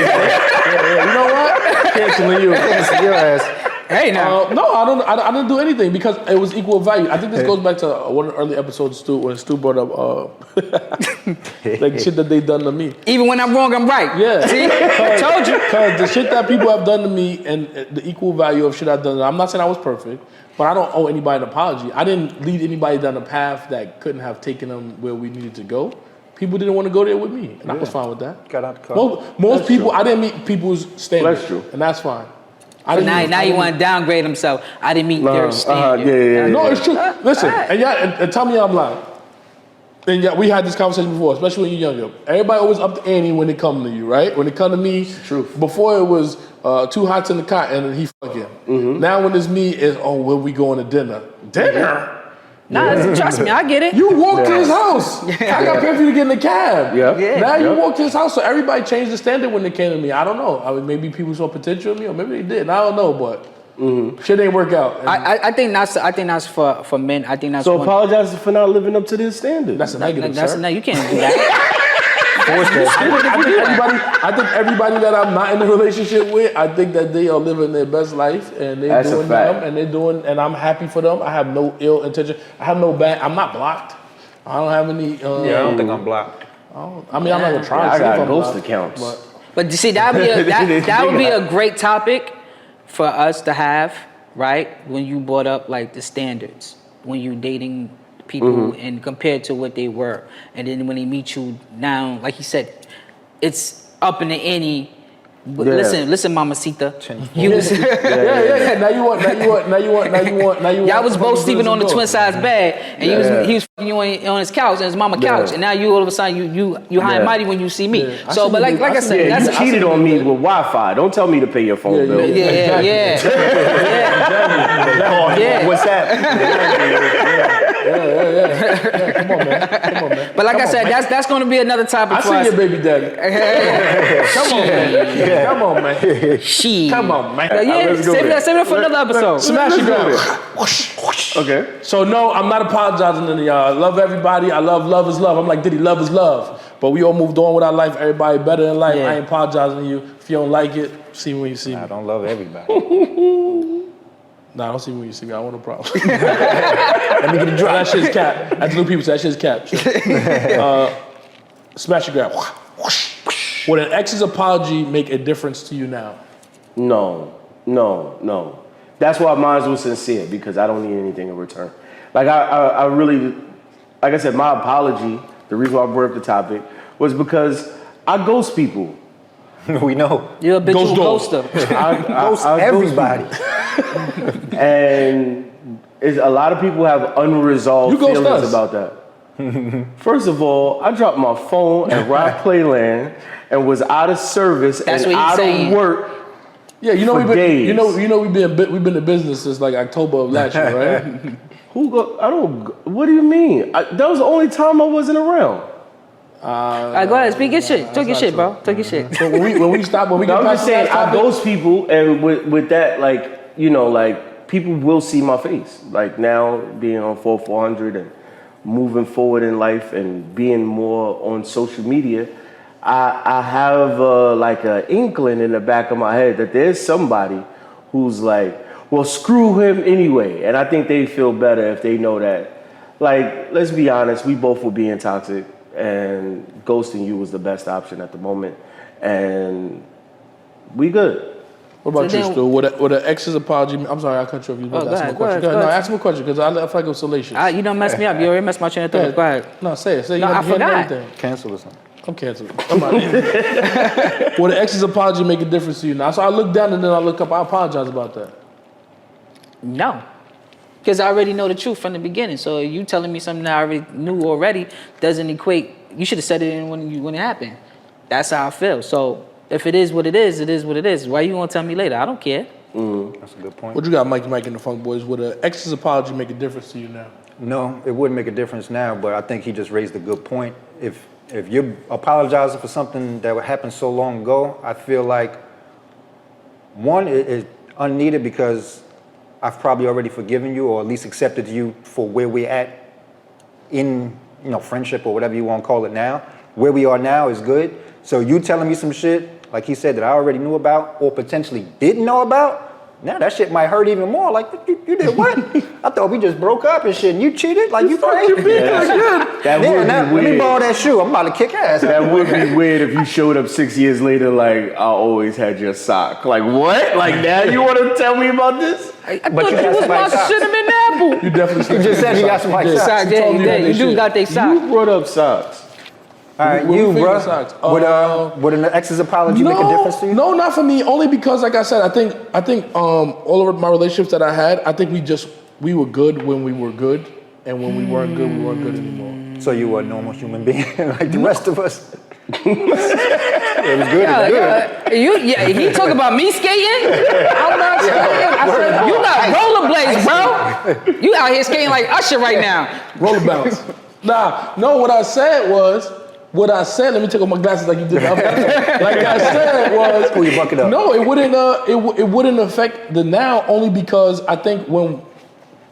know what? Canceling you. Cancel your ass. Hey now. No, I didn't do anything because it was equal value. I think this goes back to one of the early episodes, Stu, when Stu brought up like shit that they done to me. Even when I'm wrong, I'm right. Yeah. See? Told you. Because the shit that people have done to me and the equal value of shit I've done, I'm not saying I was perfect, but I don't owe anybody an apology. I didn't lead anybody down a path that couldn't have taken them where we needed to go. People didn't want to go there with me, and I was fine with that. Got out the car. Most people, I didn't meet people's standards, That's true. and that's fine. Now you want to downgrade himself. I didn't meet their standard. yeah. No, it's true. Listen, and tell me I'm lying. And yeah, we had this conversation before, especially when you're younger. Everybody always up the ante when they come to you, right? When they come to me, truth. Before it was two hots in the cot and he fucking. Now when it's me, it's where we going to dinner? Dinner? Nah, trust me, I get it. You walked to his house. I got paid for you to get in the cab. Yeah. Now you walked to his house, so everybody changed the standard when they came to me. I don't know. I mean, maybe people saw potential in me, or maybe they did. I don't know, but shit ain't work out. And I think that's for men. I think that's So one. apologize for not living up to this standard. that's a negative, That's sir. no, you can't do that. I think everybody that I'm not in a relationship with, I think that they are living their best life and they're That's a doing fact. them and I'm happy for them. I have no ill intention. I have no bad. I'm not blocked. I don't have any. Yeah, I don't think I'm blocked. I mean, I'm not gonna try. I to see got if I'm ghost blocked, accounts. but But you see, that would be a great topic for us to have, right? When you brought up like the standards, when you dating people and compared to what they were, and then when they meet you now, like he said, it's up in the ante. But listen, Mamacita. You listen. yeah. Now you want. Y'all was both sleeping on the twin size bed, and he was fucking you on his couch, on his mama couch, and now you all of a sudden you high and mighty when you see me. Yeah. So, but like I said, Yeah, that's you cheated on me with Wi-Fi. Don't tell me to pay your phone bill. yeah. What's that? Come on, man. But like I said, that's going to be another topic I for see us. your baby daddy. Come on, man. Come on, man. She. Come on, man. Yeah, let's go save there. that for another episode. Smash it down. Okay. So no, I'm not apologizing to y'all. I love everybody. I love is love. I'm like Diddy, love is love. But we all moved on with our life. Everybody better in life. Yeah. I ain't apologizing to you. If you don't like it, see me when you see me. I don't love everybody. Nah, don't see me when you see me. I don't want no problem. Let me get a drop. That shit's cap. That's new people say that shit's cap. smash and grab. Would an ex's apology make a difference to you now? No. That's why mine was sincere, because I don't need anything in return. Like I really, like I said, my apology, the reason why I brought up the topic was because I ghost people. We know. You're a bitch ghoster. Ghost I everybody. And a lot of people have unresolved You ghost feelings us. about that. First of all, I dropped my phone at Rock Playland and was out of service That's and what he's out saying. of work. Yeah, you know For we've been, days. you know we've been in business since like October of last year, right? What do you mean? That was the only time I wasn't around. All right, go ahead, speak your shit. Talk your shit, bro. Talk your shit. But when we get I'm past just the saying, last I topic, ghost people, and with that, like, you know, like, people will see my face. Like, now, being on 400 and moving forward in life and being more on social media, I have, like, an inkling in the back of my head that there's somebody who's like, well, screw him anyway. And I think they feel better if they know that. Like, let's be honest, we both were being toxic, and ghosting you was the best option at the moment. And we good. what about So you, then- Stu? Would an ex's apology? I'm sorry, I cut you off. You was Oh, about to ask go me a ahead, question. go ahead, No, go ahead. ask me a question because I feel like it was salacious. You don't mess me up. You already messed my train of thought. Go ahead. No, say it. Say No, you I hear forgot. everything. Cancel or something. I'm canceled. I'm out of here. Would an ex's apology make a difference to you now? So I look down and then I look up. I apologize about that. No. Because I already know the truth from the beginning. So you telling me something that I already knew already doesn't equate. You should have said it in when it happened. That's how I feel. So if it is what it is, it is what it is. Why you gonna tell me later? I don't care. That's a good point. What you got, Mike and the Funk Boys? Would an ex's apology make a difference to you now? No, it wouldn't make a difference now, but I think he just raised a good point. If you're apologizing for something that happened so long ago, I feel like one, it's unneeded because I've probably already forgiven you or at least accepted you for where we're at in, friendship or whatever you want to call it now. Where we are now is good. So you telling me some shit, like he said, that I already knew about or potentially didn't know about, now that shit might hurt even more. Like, you did what? I thought we just broke up and shit, and you cheated? Like, you crazy? That would Now, be let me weird. borrow that shoe. I'm about to kick ass. That would be weird if you showed up 6 years later like, I always had your sock. Like, what? Like, now you want to tell me about this? I But thought you you got was somebody my socks. cinnamon apple. You definitely You just said you got some Mike socks. Socks, yeah, told me that you they do shit. got they socks. You brought up socks. All right, What we you, think bro. of socks? Would an ex's apology make a difference to you? No, not for me. Only because, like I said, I think all of my relationships that I had, I think we were good when we were good, and when we weren't good anymore. So you were a normal human being like the rest of us? It was good. It was good. He talk about me skating. I'm not skating. I said, you got rollerblades, bro. You out here skating like Usher right now. Roller bounce. What I said, let me take off my glasses like you did. Like I said was, Pull your bucket up. No, it wouldn't. It wouldn't affect the now only because I think when,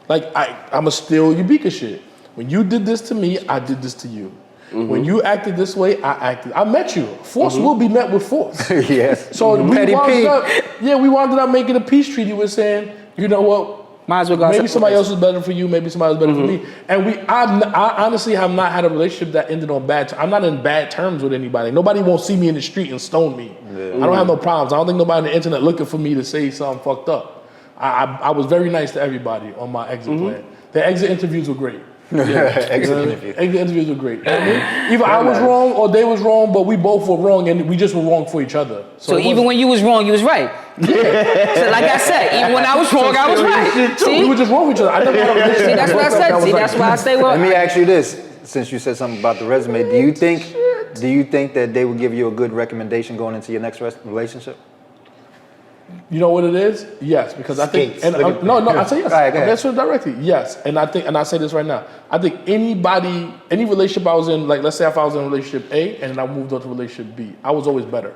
like I'ma steal Ubika shit. When you did this to me, I did this to you. When you acted this way, I acted. I met you. Force will be met with force. Yes. So Petty P. we wound up making a peace treaty with saying, you know what? Might as well go. Maybe somebody else is better for you. Maybe somebody else is better for me. And I honestly have not had a relationship that ended on bad terms. I'm not in bad terms with anybody. Nobody won't see me in the street and stone me. I don't have no problems. I don't think nobody on the internet looking for me to say something fucked up. I was very nice to everybody on my exit plan. The exit interviews were great. Exit interview. Exit interviews were great. You know what I mean? Either I was wrong or they was wrong, but we both were wrong and we just were wrong for each other. So even when you was wrong, you was right. Yeah. So like I said, even when I was wrong, I was right. we See? were just wrong for each other. I never had a relationship. See, that's what I said. See, that's why I say Let me well. ask you this, since you said something about the resume, do you think that they would give you a good recommendation going into your next relationship? You know what it is? Yes, because I think, Skates. and Look at- no, I say yes. All right, go ahead. I'm answering directly. Yes, and I say this right now. I think any relationship I was in, like let's say if I was in relationship A and I moved on to relationship B, I was always better.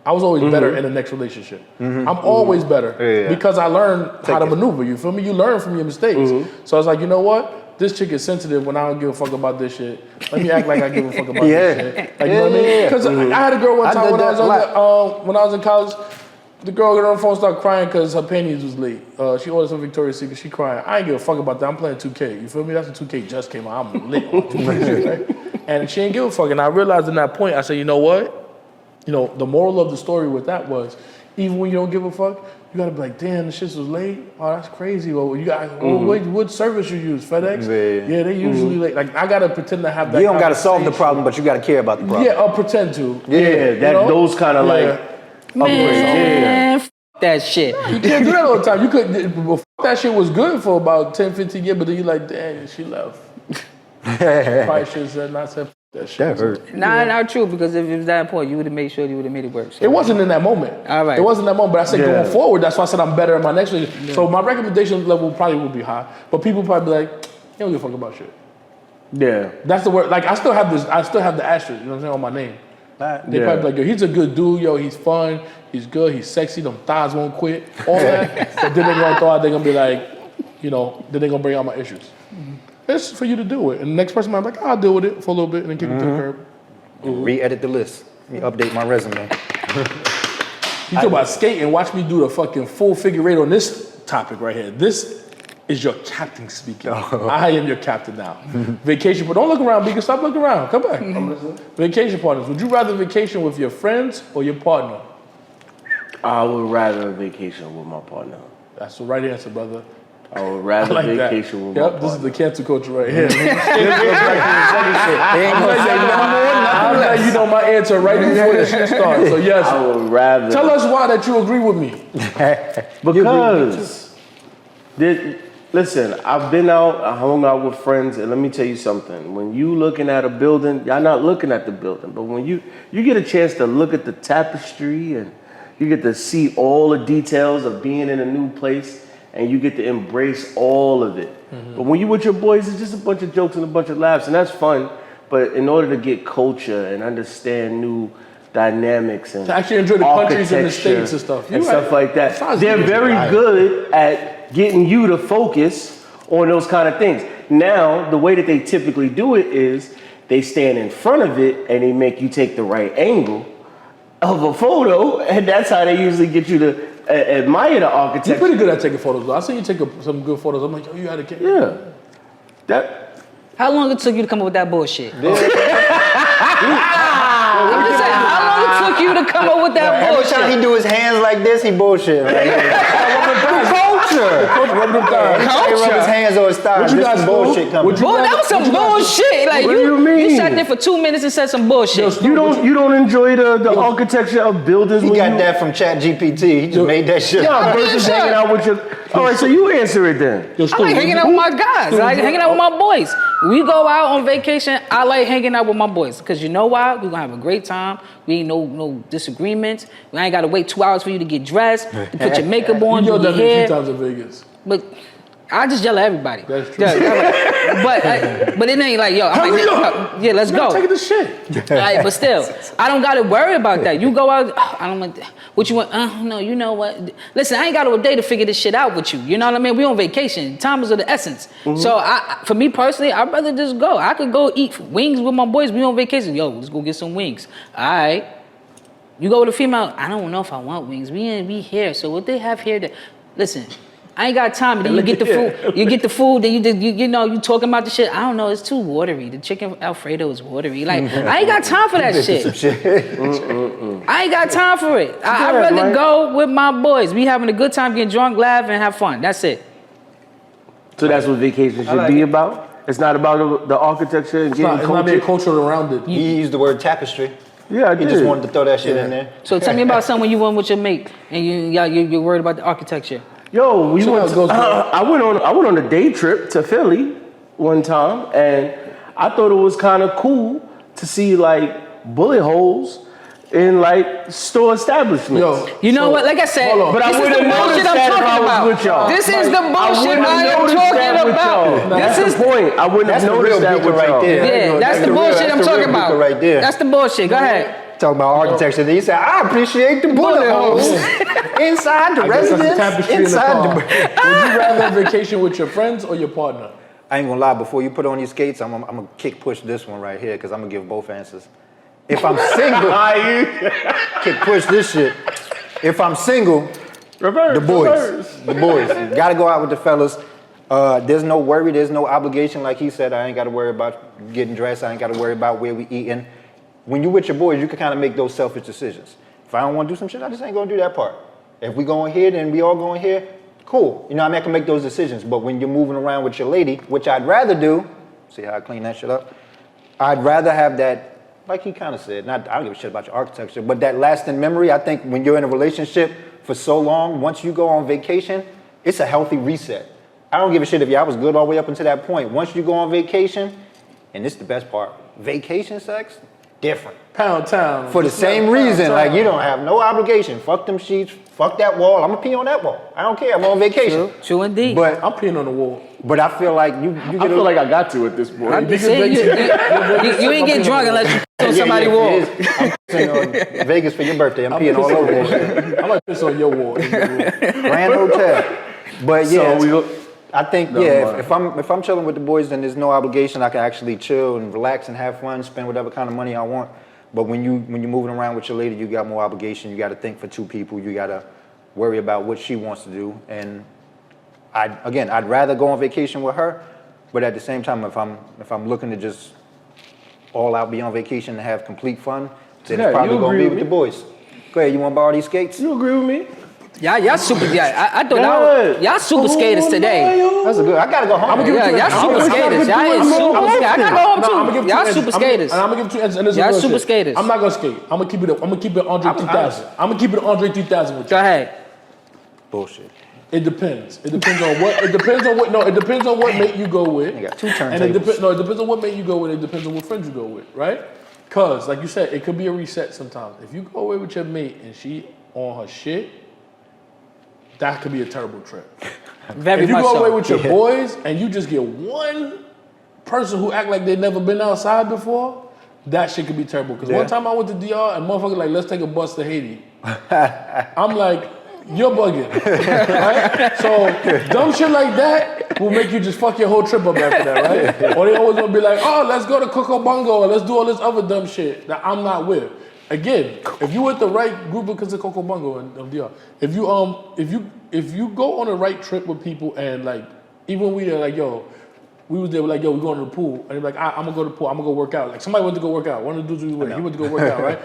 I was always better in the next relationship. I'm always better Yeah. because I learned how to maneuver. You feel me? You learn from your mistakes. So I was like, you know what? This chick is sensitive when I don't give a fuck about this shit. Let me act like I give a fuck about this shit. Like, you know what I mean? Because I had a girl one I time did when I that was a lot. when I was in college. The girl got on the phone, started crying because her panties was late. She ordered some Victoria's Secret. She crying. I ain't give a fuck about that. I'm playing 2K. You feel me? That's when 2K just came out. I'm lit on 2K, right? And she didn't give a fuck. And I realized in that point, I said, you know what? You know, the moral of the story with that was, even when you don't give a fuck, you gotta be like, damn, the shit was late. Oh, that's crazy. Well, you got what service you use? FedEx? Yeah, they usually late. Like I gotta pretend to have that. You don't got to solve the conversation. problem, but you got to care about the problem. Yeah, I'll pretend to. Yeah, that those kind of like Man, f- that shit. You can't do that all the time. You could. Well, that shit was good for about 10, 15 years, but then you like, damn, she left. Probably should have said not said that shit. That hurt. Nah, not true, because if it was that important, you would have made sure you would have made it work. So. It wasn't in that moment. All right. It wasn't in that moment, but I said going forward, that's why I said I'm better in my next relationship. So my recommendation level probably will be high, but people probably be like, you don't give a fuck about shit. yeah. That's the word. Like I still have the asterisk, you know what I'm saying, on my name. They Yeah. probably be like, yo, he's a good dude, yo, he's fun, he's good, he's sexy, them thighs won't quit, all that. But then they're gonna throw out, they're gonna be like, you know, then they're gonna bring out my issues. It's for you to do it. And the next person might be like, I'll deal with it for a little bit and then kick it to the curb. Re-edit the list. Let me update my resume. You talk about skating, watch me do the fucking full figure eight on this topic right here. This is your captain speaking. I am your captain now. Vacation, but don't look around, Beacon. Stop looking around. Come back. Vacation partners. Would you rather vacation with your friends or your partner? I would rather vacation with my partner. That's the right answer, brother. I would I rather like that. vacation with my Yep, partner. this is the cancel culture right here. I'll let you know my answer right before the shit starts. So yes, I would rather. tell us why that you agree with me. Because, listen, I've been out, I hung out with friends, and let me tell you something. When you looking at a building, y'all not looking at the building, but when you get a chance to look at the tapestry and you get to see all the details of being in a new place, and you get to embrace all of it. But when you with your boys, it's just a bunch of jokes and a bunch of laughs, and that's fun. But in order to get culture and understand new dynamics and To actually enjoy the countries and the architecture states and stuff. and You stuff right. like that, Sounds they're good. very Right. good at getting you to focus on those kind of things. Now, the way that they typically do it is they stand in front of it and they make you take the right angle of a photo, and that's how they usually get you to admire the You're architecture. pretty good at taking photos, though. I see you take some good photos. I'm like, yo, you had a kid. Yeah. That. How long it took you to come up with that bullshit? I'm just saying, how long it took you to come up with that Every time he bullshit? do his hands like this, he bullshit. Like, culture. Rub them thighs. He rub his hands on his thighs. you This guys is do? bullshit coming. Would you- Boy, that was some bullshit. Like What do you mean? You sat there for 2 minutes and said some bullshit. You don't enjoy the architecture of buildings He when got you, that from ChatGPT. He just made that shit. Yeah, I mean, versus sure. hanging out with your. All right, so you answer it then. Yo, I Stu, like hanging out with my guys. I like hanging out with my boys. We go out on vacation. I like hanging out with my boys because you know why? We're gonna have a great time. We ain't no disagreements. We ain't gotta wait 2 hours for you to get dressed, to put your makeup You on, do yelled your at me a few hair. times in Vegas. But I just yell at everybody. That's true. But it ain't like yo. I'm Hurry like, up. yeah, let's I'm go. taking the shit. Right, but still, I don't gotta worry about that. You go out, I don't want what you want. No, you know what? Listen, I ain't got a day to figure this shit out with you. You know what I mean? We on vacation. Time is of the essence. So for me personally, I'd rather just go. I could go eat wings with my boys. We on vacation. Yo, let's go get some wings. All right. You go with a female. I don't know if I want wings. We here. So what they have here? Listen. I ain't got time. And then you get the food. You get the food. Then you know you talking about the shit. I don't know. It's too watery. The chicken Alfredo is watery. Like I ain't got time for that shit. I ain't got time for it. I'd rather man. go with my boys. We having a good time, getting drunk, laugh, and have fun. That's it. So that's what vacation should be about. It's not about the architecture and It's getting not, it's not being culture. cultural around it. He used the word tapestry. Yeah, I He did. just wanted to throw that shit in there. So tell me about something when you went with your mate and you're worried about the architecture. Yo, we So went. how it goes, I went on a day trip to Philly one time, and I thought it was kind of cool to see like bullet holes in like store establishments. Yo, You know what? Like I said, hold on. But I this is the wouldn't bullshit notice I'm that if talking I was about. with y'all. This is the I bullshit wouldn't I have am noticed talking that with about. y'all. That's This is the point. I wouldn't That's have the real noticed that beacon with right y'all. there. Yeah, that's the the real- bullshit that's I'm the real talking about. beacon right there. That's the bullshit. Go ahead. Talking about architecture. Then he said, I appreciate the bullet holes inside the I guess that's the residence, tapestry in the inside car. the. Would you rather vacation with your friends or your partner? I ain't gonna lie. Before you put on your skates, I'm gonna kick push this one right here because I'm gonna give both answers. If I'm single, kick push this shit. If I'm single, Reverse. the boys, the boys. Gotta go out with the fellas. There's no worry, there's no obligation. Like he said, I ain't got to worry about getting dressed. I ain't got to worry about where we eating. When you with your boys, you can kind of make those selfish decisions. If I don't want to do some shit, I just ain't going to do that part. If we going here, then we all going here. Cool. You know what I mean? I can make those decisions. But when you're moving around with your lady, which I'd rather do, see how I clean that shit up? I'd rather have that, like he kind of said, I don't give a shit about your architecture, but that lasting memory. I think when you're in a relationship for so long, once you go on vacation, it's a healthy reset. I don't give a shit if y'all was good all the way up until that point. Once you go on vacation, and this is the best part, vacation sex, different. Pound town. For the same reason, like you don't have no obligation. Fuck them sheets, fuck that wall. I'm gonna pee on that wall. I don't care. I'm on vacation. True indeed. But I'm peeing on the wall. I feel like you I get feel like I got to at this point. I'm just saying, you ain't get drunk unless you piss on somebody's wall. I'm pissing on Vegas for your birthday. I'm peeing all over that shit. I might piss on your wall. Grand Hotel. But yeah, I think if I'm chilling with the boys, then there's no obligation. I can actually chill and relax and have fun, spend whatever kind of money I want. But when you're moving around with your lady, you got more obligation. You got to think for two people. You got to worry about what she wants to do. And I'd rather go on vacation with her. But at the same time, if I'm looking to just all out be on vacation and have complete fun, then it's probably gonna be with the boys. Go ahead. You want to borrow these skates? You agree with me? Y'all super. Yeah, I thought y'all super skaters today. That's a good. I gotta go home. Y'all super skaters. Y'all ain't super. I gotta go home too. Y'all super skaters. And I'm gonna give 2 answers. And this is Y'all real super shit. skaters. I'm not gonna skate. I'm gonna keep it Andre 3000. I'm gonna keep it Andre 3000 with you. Go ahead. Bullshit. It depends. It depends on what. It depends on what. No, it depends on what mate you go with. You got 2 And it turntables. depends on what mate you go with. It depends on what friends you go with, right? Cause like you said, it could be a reset sometimes. If you go away with your mate and she on her shit, that could be a terrible trip. Very If you much go so. away with your boys and you just get one person who act like they never been outside before, that shit could be terrible. Because one time I went to DR and motherfucker like, let's take a bus to Haiti. I'm like, you're bugging, right? So dumb shit like that will make you just fuck your whole trip up after that, right? Or they always gonna be like, oh, let's go to Coco Bongo or let's do all this other dumb shit that I'm not with. Again, if you with the right group, because of Coco Bongo and DR, if you go on the right trip with people and like, even when we there, like, yo, we was there, we're like, yo, we going to the pool, and they're like, I'm gonna go to the pool, I'm gonna go work out. Like somebody went to go work out. One of the dudes we went, he went to go work out, right?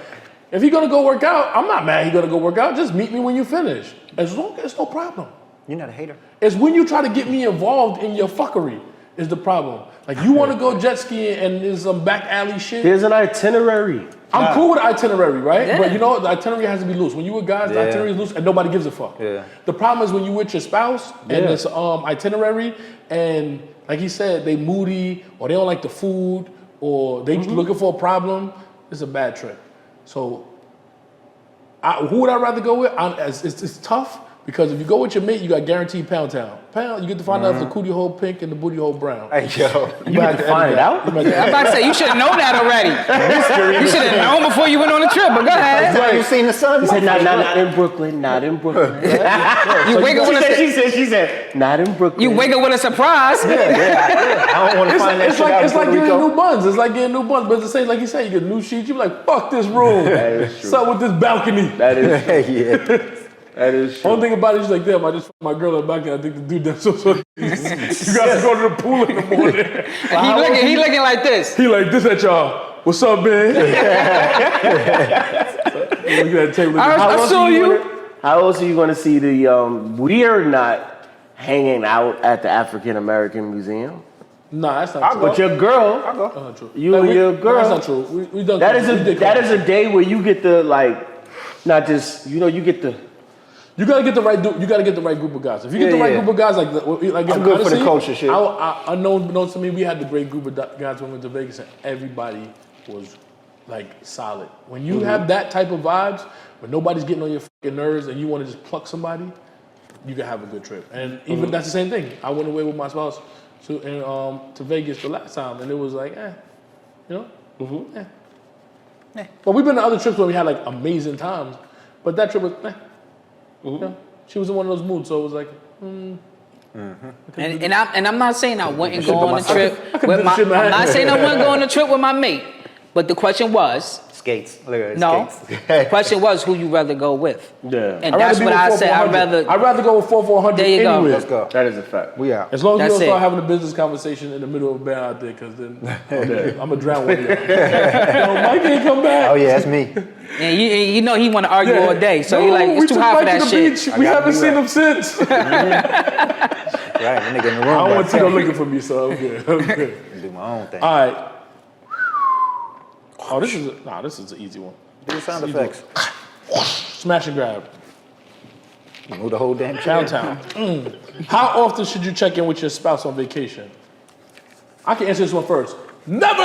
If he gonna go work out, I'm not mad he gonna go work out. Just meet me when you finish. As long as it's no problem. You're not a hater. It's when you try to get me involved in your fuckery is the problem. Like you want to go jet skiing and there's some back alley shit. There's an itinerary. I'm cool with the itinerary, right? Yeah. But you know, the itinerary has to be loose. When you with guys, the itinerary is loose and nobody gives a fuck. Yeah. The problem is when you with your spouse and it's itinerary and like he said, they moody or they don't like the food or they looking for a problem, it's a bad trip. So who would I rather go with? It's tough because if you go with your mate, you got guaranteed Pound Town. Pound, you get to find out if the cootie hole pink and the booty hole brown. Hey, yo. You get to find it out? I'm about to say, you should have known that already. You should have known before you went on the trip, but go ahead. You seen the sun? He said, not in Brooklyn, not in Brooklyn. You wake up with She said, not in Brooklyn. you wake up with a surprise. I don't want to find that It's shit out in like Puerto getting Rico. new buns. It's like getting new buns. But it's the same, like you said, you get new sheets. You be like, fuck this room. That is true. What's up with this balcony? That is true. Yeah. That is true. Only thing about it is like, damn, I just fucked my girl in the balcony. I think the dude that's so you guys go to the pool in the morning. He looking like this. He like, this at y'all. What's up, man? Look at that table. I saw you. How else are you going to see the, we are not hanging out at the African American Museum. Nah, that's not true. But your girl, That's not true. you and your girl. That's not true. We done that is that a day where you get the, like, not just, you know, you get the, You gotta get the right. You gotta get the right group of guys. If you get the right group of guys, like I'm good for the culture shit. I know to me, we had the great group of guys when we went to Vegas, and everybody was like solid. When you have that type of vibes, when nobody's getting on your fucking nerves, and you want to just pluck somebody, you can have a good trip. And even that's the same thing. I went away with my spouse to Vegas the last time, and it was like, you know, But we've been to other trips where we had like amazing times, but that trip was, You know, she was in one of those moods, so it was like, And I'm not saying I wouldn't go on a trip I could with do my. shit, man. I'm not saying I wouldn't go on a trip with my mate, But the question was, Skates. Look at no. skates. The question was who you rather go with. Yeah. And I'd that's rather be what with I 4 said. I'd rather go with 400 There you go. anyway. Let's go. That is a fact. We out. As long as That's you don't start it. having a business conversation in the middle of a band out there, because then I'm going to drown with you. Yo, Mike ain't come back. Oh yeah, that's me. And you know he want to argue all day. So he like, we it's too took hot for Mike to that the shit. beach. We haven't seen him since. Right, that nigga in the room. I don't but want Tito looking for me, so I'm good. I'm good. I do my own thing. All right. Oh, this is an easy one. Do the sound effects. Smash and grab. Move the whole damn chair. Downtown. How often should you check in with your spouse on vacation? I can answer this one first. Never!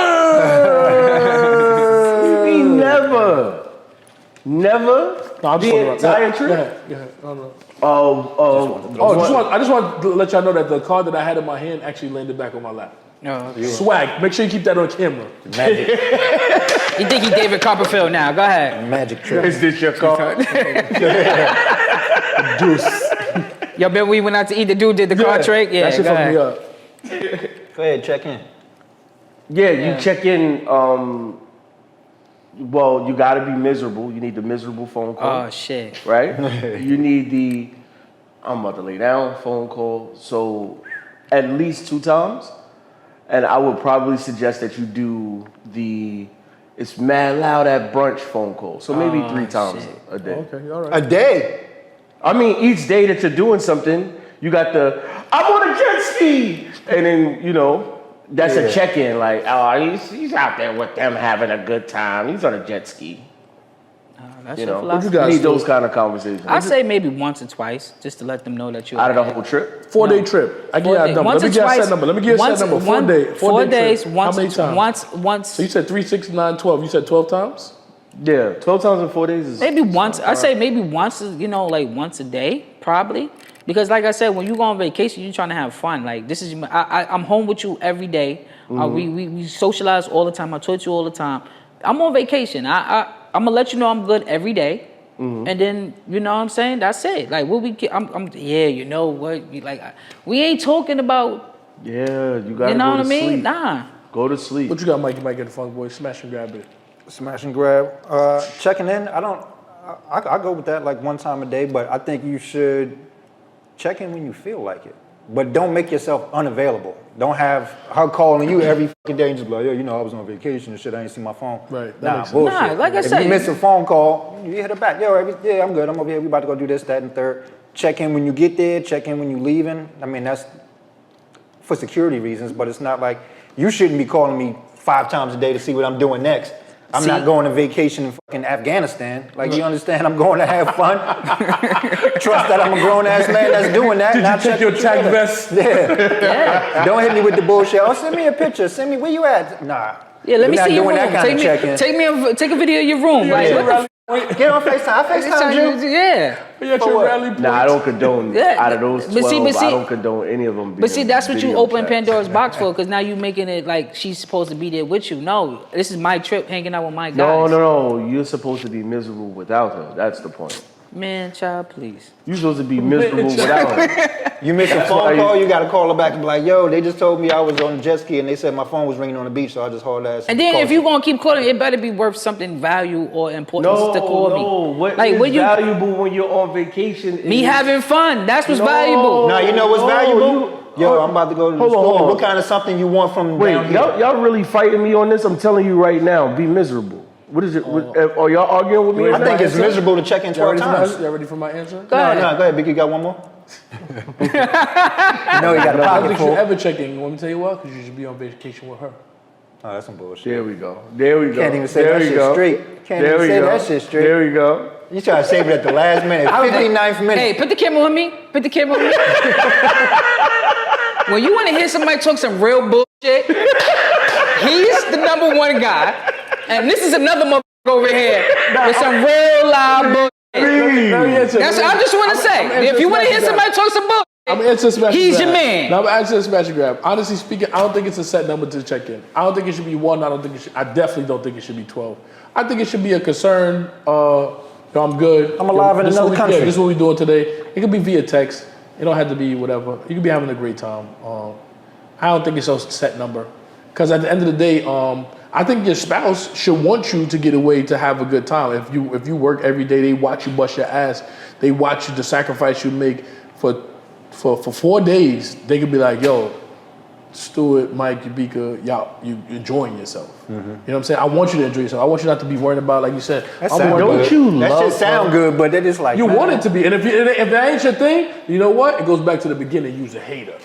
Never. Never? No, I'm just The talking about entire Go trip? ahead. Go ahead. No. Oh, I just want to let y'all know that the card that I had in my hand actually landed back on my lap. No. Swag. Make sure you keep that on camera. Magic, You think he David Copperfield now? Go ahead. magic trick. Is this your car? Juice. Yo, remember we went out to eat, the dude did the card trick? Yeah, that shit go fucked me ahead. up. Go ahead, check in. Yeah, you check in. Well, you got to be miserable. You need the miserable phone call, Oh, shit. right? You need the I'm about to lay down phone call. So at least 2 times. And I would probably suggest that you do the it's mad loud at brunch phone call. So maybe 3 times shit. a day. Okay, all right. A day. I mean, each day that you're doing something, you got the I'm on a jet ski, and then that's a check-in. Like, oh, he's out there with them having a good time. He's on a jet ski. That's You your know, philosophy. you guys need do? those kind of conversations. I say maybe once or twice, just to let them know that you're Out of the whole trip. 4-day trip. I give you 4 a days. number. Once Let me or get a twice. set number. Let me get a set number. 4 day. 4 days. Trip. Once. How many times? Once. So you said 3, 6, 9, 12. You said 12 times? Yeah, 12 times in 4 days is Maybe once. I say maybe once. Like once a day, probably. Because like I said, when you go on vacation, you're trying to have fun. Like this is, I'm home with you every day. We socialize all the time. I talk to you all the time. I'm on vacation. I'm gonna let you know I'm good every day. And then you know what I'm saying. That's it. Like what we, yeah. You know what? We ain't talking about. Yeah, you gotta You know go what I to mean? sleep. Nah. Go to sleep. What you got, Mike? You might get the funk boy. Smash and grab it. Smash and grab. Checking in. I go with that like 1 time a day, but I think you should check in when you feel like it. But don't make yourself unavailable. Don't have her calling you every fucking day and just be like, yo, I was on vacation and shit. I ain't seen my phone. Right, that Nah, makes sense. bullshit. Nah, like I if said- you miss a phone call, you hit her back. Yo, I'm good. I'm over here. We about to go do this, that, and third. Check in when you get there. Check in when you leaving. I mean, that's for security reasons, but it's not like you shouldn't be calling me 5 times a day to see what I'm doing next. I'm not going to vacation in fucking Afghanistan. Like, you understand? I'm going to have fun. Trust that I'm a grown-ass man that's doing that. Did not you take your checking tag Twitter. vest? Yeah. Don't hit me with the bullshit. Oh, send me a picture. Send me, where you at? Nah. Yeah, let me We're not see your doing room. that kind of check-in. Take a video of your room. Like, Yeah. what the Get on FaceTime. I FaceTime you. Yeah. You got For your what? rally points. Nah, I don't condone Yeah, out of those 12. but see- I don't condone any of them. But see, that's what you video open chats. Pandora's box for, because now you making it like she's supposed to be there with you. No, this is my trip, hanging out with my guys. No. You're supposed to be miserable without her. That's the point. Man, child, please. You're supposed to be miserable without her. You miss a why phone you- call, you got to call her back and be like, yo, they just told me I was on a jet ski and they said my phone was ringing on the beach, so I just hauled ass. And then called if you're gonna keep calling, it better be worth something value or importance No, to call no. me. What Like is when you valuable when you're on vacation? me is- having fun. That's what's No. valuable. Now, you know what's No, valuable? Yo, I'm about to go to the Hold on, store. hold on. What kind of something you want from Wait, down here? y'all really fighting me on this? I'm telling you right now, be miserable. What is it? Are y'all arguing with me? I think it's miserable to check in Y'all 12 times. ready for my answer? Go ahead. No, go ahead, Big. You got one more? You know you got a I don't pocket think you full. ever check in. Want me to tell you what? Because you should be on vacation with her. Oh, that's some bullshit. There we go. There we go. Can't even say There that we shit go. straight. Can't There even we say go. that shit straight. There we go. You try to save it at the last minute, 59th minute. Hey, put the camera on me. Put the camera on me. When you want to hear somebody talk some real bullshit, he's the #1 guy, and this is another motherfucker over here with some real loud bullshit. That's what I just want to say. If you want to hear somebody talk some bullshit, I'm answering smash and he's grab. your man. No, I'm answering smash and grab. Honestly speaking, I don't think it's a set number to check in. I don't think it should be 1. I definitely don't think it should be 12. I think it should be a concern. I'm good. I'm alive in This is another what we- country. Yeah, this is what we're doing today. It could be via text. It don't have to be whatever. You could be having a great time. I don't think it's a set number. Because at the end of the day, I think your spouse should want you to get away to have a good time. If you work every day, they watch you bust your ass. They watch you the sacrifice you make for 4 days. They could be like, yo, Stuart, Mike, Yabika, y'all, you enjoying yourself. You know what I'm saying? I want you to enjoy yourself. I want you not to be worried about, like you said. That I'm sound worried Don't about- you That love shit sound good, but that is like You man, want it to be. And if that ain't your thing, you know what? It goes back to the beginning. You's a hater.